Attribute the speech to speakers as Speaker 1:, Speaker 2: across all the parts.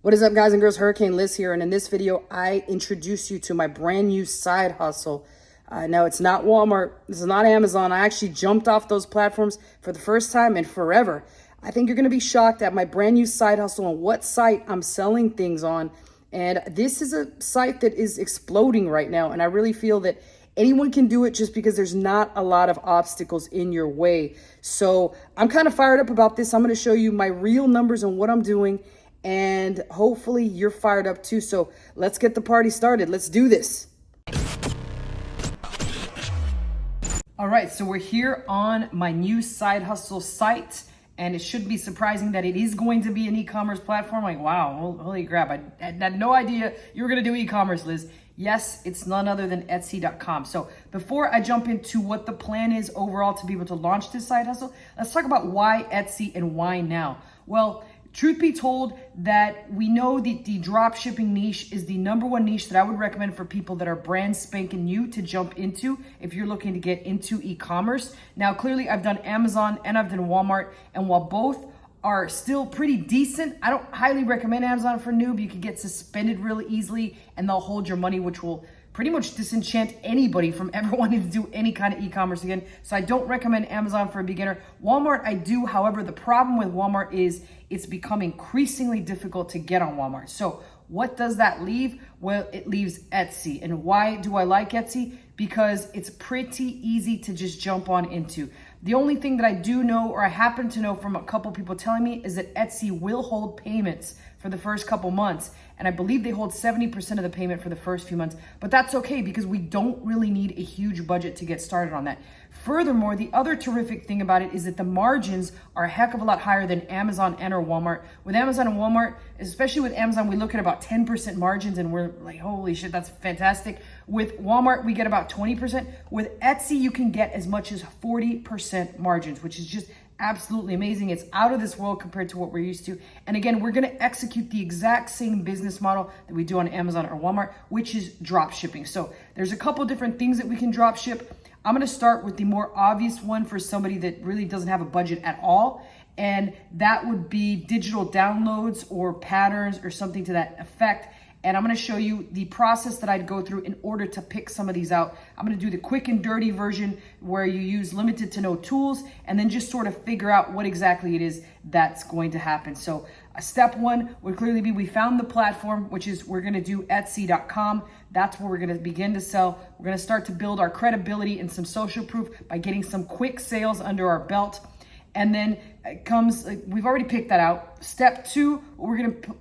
Speaker 1: What is up, guys and girls? Hurricane Liz here, and in this video I introduce you to my brand new side hustle. Now, it's not Walmart, this is not Amazon. I actually jumped off those platforms for the first time in forever. I think you're going to be shocked at my brand new side hustle and what site I'm selling things on. And this is a site that is exploding right now, and I really feel that anyone can do it just because there's not a lot of obstacles in your way. So I'm kind of fired up about this. I'm going to show you my real numbers and what I'm doing, and hopefully you're fired up too. So let's get the party started. Let's do this. All right, so we're here on my new side hustle site, and it should be surprising that it is going to be an e-commerce platform. Like, wow, holy crap, I had no idea you were gonna do e-commerce, Liz. Yes, it's none other than Etsy.com. So before I jump into what the plan is overall to be able to launch this side hustle, let's talk about why Etsy and why now. Well, truth be told, that we know that the drop shipping niche is the number one niche that I would recommend for people that are brand spanking new to jump into if you're looking to get into e-commerce. Now, clearly I've done Amazon and I've done Walmart, and while both are still pretty decent, I don't highly recommend Amazon for noob. You can get suspended really easily and they'll hold your money, which will pretty much disenchant anybody from ever wanting to do any kind of e-commerce again. So I don't recommend Amazon for a beginner. Walmart, I do. However, the problem with Walmart is it's become increasingly difficult to get on Walmart. So what does that leave? Well, it leaves Etsy. And why do I like Etsy? Because it's pretty easy to just jump on into. The only thing that I do know, or I happen to know from a couple people telling me, is that Etsy will hold payments for the first couple months. And I believe they hold 70% of the payment for the first few months, but that's okay because we don't really need a huge budget to get started on that. Furthermore, the other terrific thing about it is that the margins are a heck of a lot higher than Amazon and or Walmart. With Amazon and Walmart, especially with Amazon, we look at about 10% margins and we're like, holy shit, that's fantastic. With Walmart, we get about 20%. With Etsy, you can get as much as 40% margins, which is just absolutely amazing. It's out of this world compared to what we're used to. And again, we're going to execute the exact same business model that we do on Amazon or Walmart, which is drop shipping. So there's a couple different things that we can drop ship. I'm going to start with the more obvious one for somebody that really doesn't have a budget at all. And that would be digital downloads or patterns or something to that effect. And I'm going to show you the process that I'd go through in order to pick some of these out. I'm going to do the quick and dirty version where you use limited to no tools and then just sort of figure out what exactly it is that's going to happen. So step one would clearly be we found the platform, which is we're going to do Etsy.com. That's where we're going to begin to sell. We're going to start to build our credibility and some social proof by getting some quick sales under our belt. And then it comes, we've already picked that out. Step two, what we're going to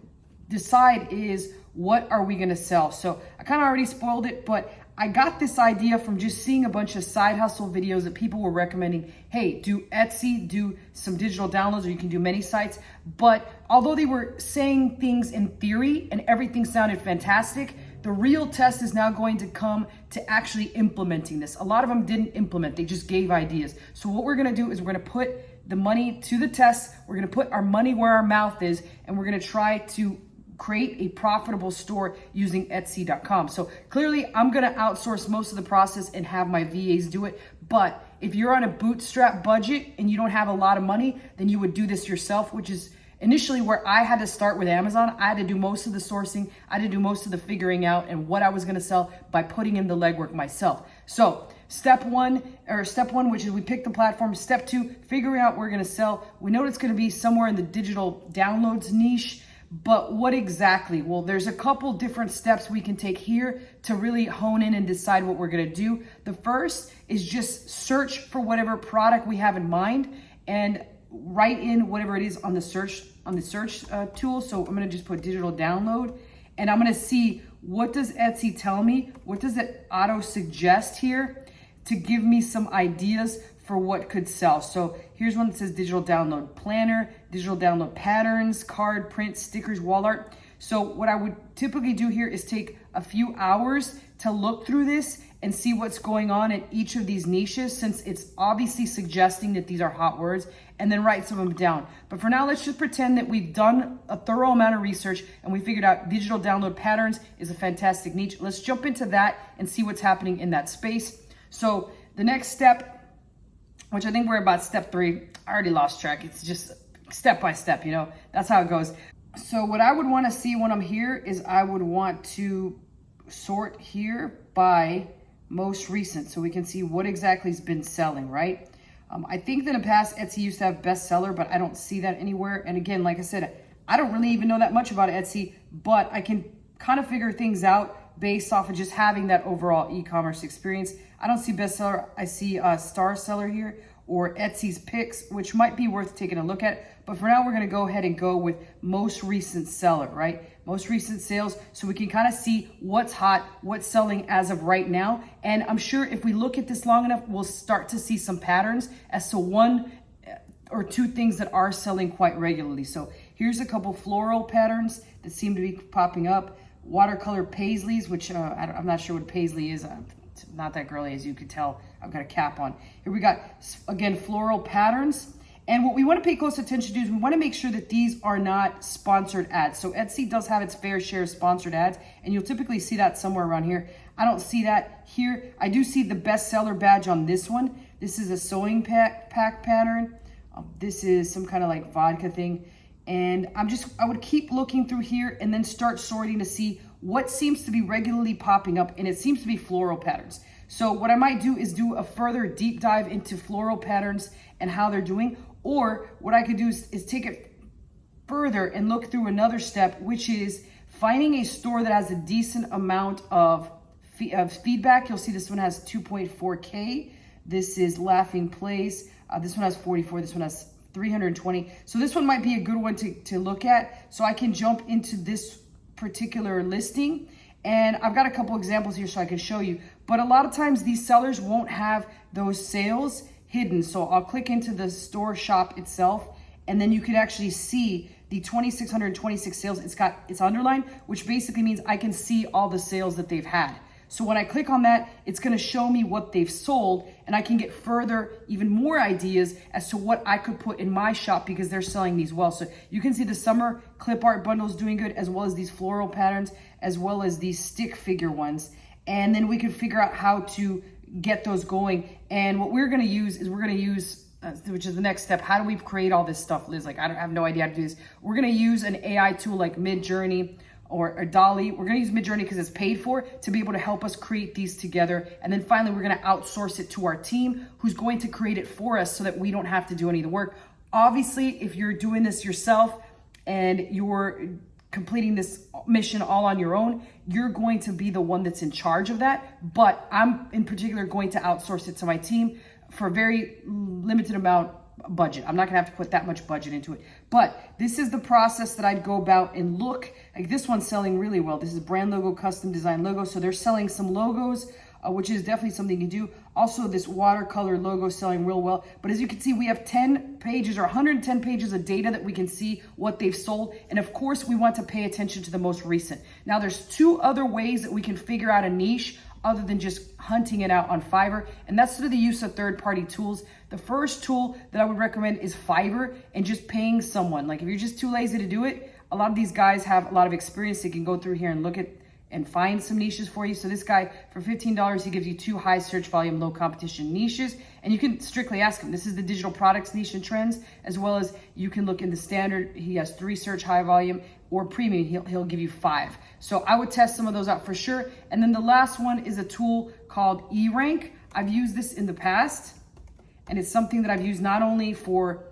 Speaker 1: decide is what are we going to sell? So I kind of already spoiled it, but I got this idea from just seeing a bunch of side hustle videos that people were recommending. Hey, do Etsy, do some digital downloads, or you can do many sites. But although they were saying things in theory and everything sounded fantastic, the real test is now going to come to actually implementing this. A lot of them didn't implement, they just gave ideas. So what we're going to do is we're going to put the money to the test. We're going to put our money where our mouth is, and we're going to try to create a profitable store using Etsy.com. So clearly I'm going to outsource most of the process and have my VAs do it. But if you're on a bootstrap budget and you don't have a lot of money, then you would do this yourself, which is initially where I had to start with Amazon. I had to do most of the sourcing. I had to do most of the figuring out and what I was going to sell by putting in the legwork myself. So step one, which is we pick the platform. Step two, figuring out what we're going to sell. We know it's going to be somewhere in the digital downloads niche. But what exactly? Well, there's a couple different steps we can take here to really hone in and decide what we're going to do. The first is just search for whatever product we have in mind and write in whatever it is on the search tool. So I'm going to just put digital download, and I'm going to see what does Etsy tell me? What does it auto suggest here to give me some ideas for what could sell. So here's one that says digital download planner, digital download patterns, card, print, stickers, wall art. So what I would typically do here is take a few hours to look through this and see what's going on in each of these niches, since it's obviously suggesting that these are hot words, and then write some of them down. But for now, let's just pretend that we've done a thorough amount of research and we figured out digital download patterns is a fantastic niche. Let's jump into that and see what's happening in that space. So the next step, which I think we're about step three. I already lost track. It's just step by step, you know, that's how it goes. So what I would want to see when I'm here is I would want to sort here by most recent so we can see what exactly has been selling, right? I think that in the past Etsy used to have bestseller, but I don't see that anywhere. And again, like I said, I don't really even know that much about Etsy, but I can kind of figure things out based off of just having that overall e-commerce experience. I don't see bestseller. I see star seller here or Etsy's picks, which might be worth taking a look at. But for now, we're gonna go ahead and go with most recent seller, right? Most recent sales, so we can kind of see what's hot, what's selling as of right now. And I'm sure if we look at this long enough, we'll start to see some patterns as to one or two things that are selling quite regularly. So here's a couple floral patterns that seem to be popping up. Watercolor paisleys, which I'm not sure what paisley is. Not that girly, as you could tell. I've got a cap on. Here we got, again, floral patterns. And what we want to pay close attention to is we want to make sure that these are not sponsored ads. So Etsy does have its fair share of sponsored ads, and you'll typically see that somewhere around here. I don't see that here. I do see the bestseller badge on this one. This is a sewing pack pattern. This is some kind of like vodka thing. And I would keep looking through here and then start sorting to see what seems to be regularly popping up, and it seems to be floral patterns. So what I might do is do a further deep dive into floral patterns and how they're doing, or what I could do is take it further and look through another step, which is finding a store that has a decent amount of feedback. You'll see this one has 2.4K. This is Laughing Place. This one has 44. This one has 320. So this one might be a good one to look at. So I can jump into this particular listing. And I've got a couple examples here so I can show you. But a lot of times these sellers won't have those sales hidden. So I'll click into the store shop itself, and then you can actually see the 2,626 sales. It's underlined, which basically means I can see all the sales that they've had. So when I click on that, it's gonna show me what they've sold, and I can get further, even more ideas as to what I could put in my shop because they're selling these well. So you can see the summer clip art bundles doing good, as well as these floral patterns, as well as these stick figure ones. And then we can figure out how to get those going. And what we're gonna use is which is the next step. How do we create all this stuff, Liz? Like, I have no idea how to do this. We're gonna use an AI tool like Midjourney or Dolly. We're gonna use Midjourney because it's paid for, to be able to help us create these together. And then finally, we're gonna outsource it to our team, who's going to create it for us so that we don't have to do any of the work. Obviously, if you're doing this yourself and you're completing this mission all on your own, you're going to be the one that's in charge of that. But I'm in particular going to outsource it to my team for a very limited amount budget. I'm not gonna have to put that much budget into it. But this is the process that I'd go about and look. Like this one's selling really well. This is brand logo, custom design logo. So they're selling some logos, which is definitely something you can do. Also, this watercolor logo selling real well. But as you can see, we have 10 pages or 110 pages of data that we can see what they've sold. And of course, we want to pay attention to the most recent. Now, there's two other ways that we can figure out a niche other than just hunting it out on Fiverr, and that's through the use of third-party tools. The first tool that I would recommend is Fiverr, and just paying someone. Like if you're just too lazy to do it, a lot of these guys have a lot of experience. They can go through here and look at and find some niches for you. So this guy, for $15, he gives you 2 high search volume, low competition niches. And you can strictly ask him. This is the digital products niche and trends, as well as you can look in the standard. He has 3 search high volume, or premium, he'll give you 5. So I would test some of those out for sure. And then the last one is a tool called eRank. I've used this in the past, and it's something that I've used not only for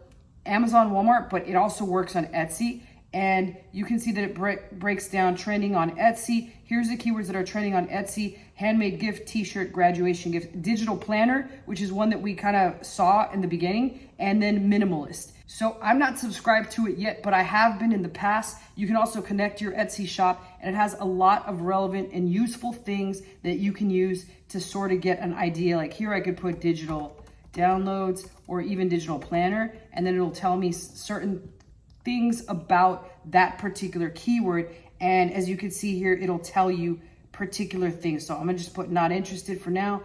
Speaker 1: Amazon, Walmart, but it also works on Etsy. And you can see that it breaks down trending on Etsy. Here's the keywords that are trending on Etsy: handmade gift, t-shirt, graduation gift, digital planner, which is one that we kind of saw in the beginning, and then minimalist. So I'm not subscribed to it yet, but I have been in the past. You can also connect your Etsy shop, and it has a lot of relevant and useful things that you can use to sort of get an idea. Like here I could put digital downloads or even digital planner, and then it'll tell me certain things about that particular keyword. And as you can see here, it'll tell you particular things. So I'm gonna just put not interested for now.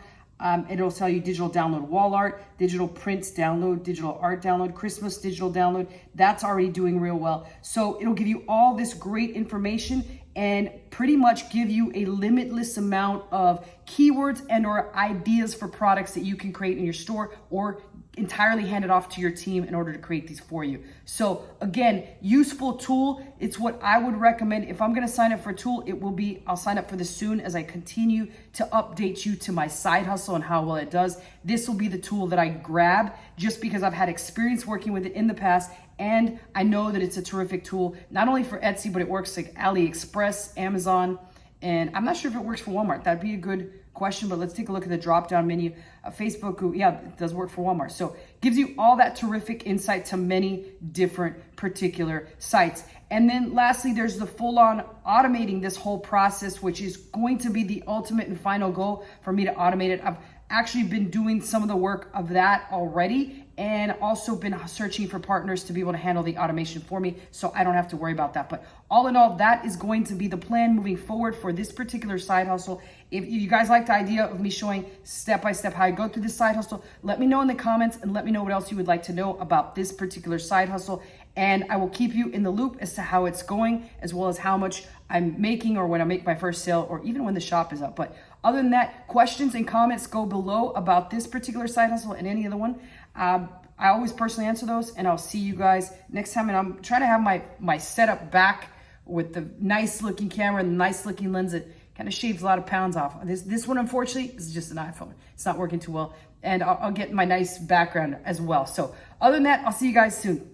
Speaker 1: It'll tell you digital download wall art, digital prints download, digital art download, Christmas digital download. That's already doing real well. So it'll give you all this great information and pretty much give you a limitless amount of keywords and or ideas for products that you can create in your store or entirely hand it off to your team in order to create these for you. So again, useful tool. It's what I would recommend. If I'm going to sign up for a tool, it will be, I'll sign up for this soon as I continue to update you to my side hustle and how well it does. This will be the tool that I grab just because I've had experience working with it in the past. And I know that it's a terrific tool, not only for Etsy, but it works like AliExpress, Amazon, and I'm not sure if it works for Walmart. That'd be a good question, but let's take a look at the drop-down menu. Facebook, Google, yeah, it does work for Walmart. So gives you all that terrific insight to many different particular sites. And then lastly, there's the full-on automating this whole process, which is going to be the ultimate and final goal for me to automate it. I've actually been doing some of the work of that already, and also been searching for partners to be able to handle the automation for me, so I don't have to worry about that. But all in all, that is going to be the plan moving forward for this particular side hustle. If you guys like the idea of me showing step-by-step how I go through this side hustle, let me know in the comments, and let me know what else you would like to know about this particular side hustle. And I will keep you in the loop as to how it's going, as well as how much I'm making, or when I make my first sale, or even when the shop is up. But other than that, questions and comments go below about this particular side hustle and any other one. I always personally answer those, and I'll see you guys next time. And I'm trying to have my setup back with the nice looking camera and the nice looking lens that kind of shaves a lot of pounds off. This one, unfortunately, is just an iPhone. It's not working too well. And I'll get my nice background as well. So other than that, I'll see you guys soon.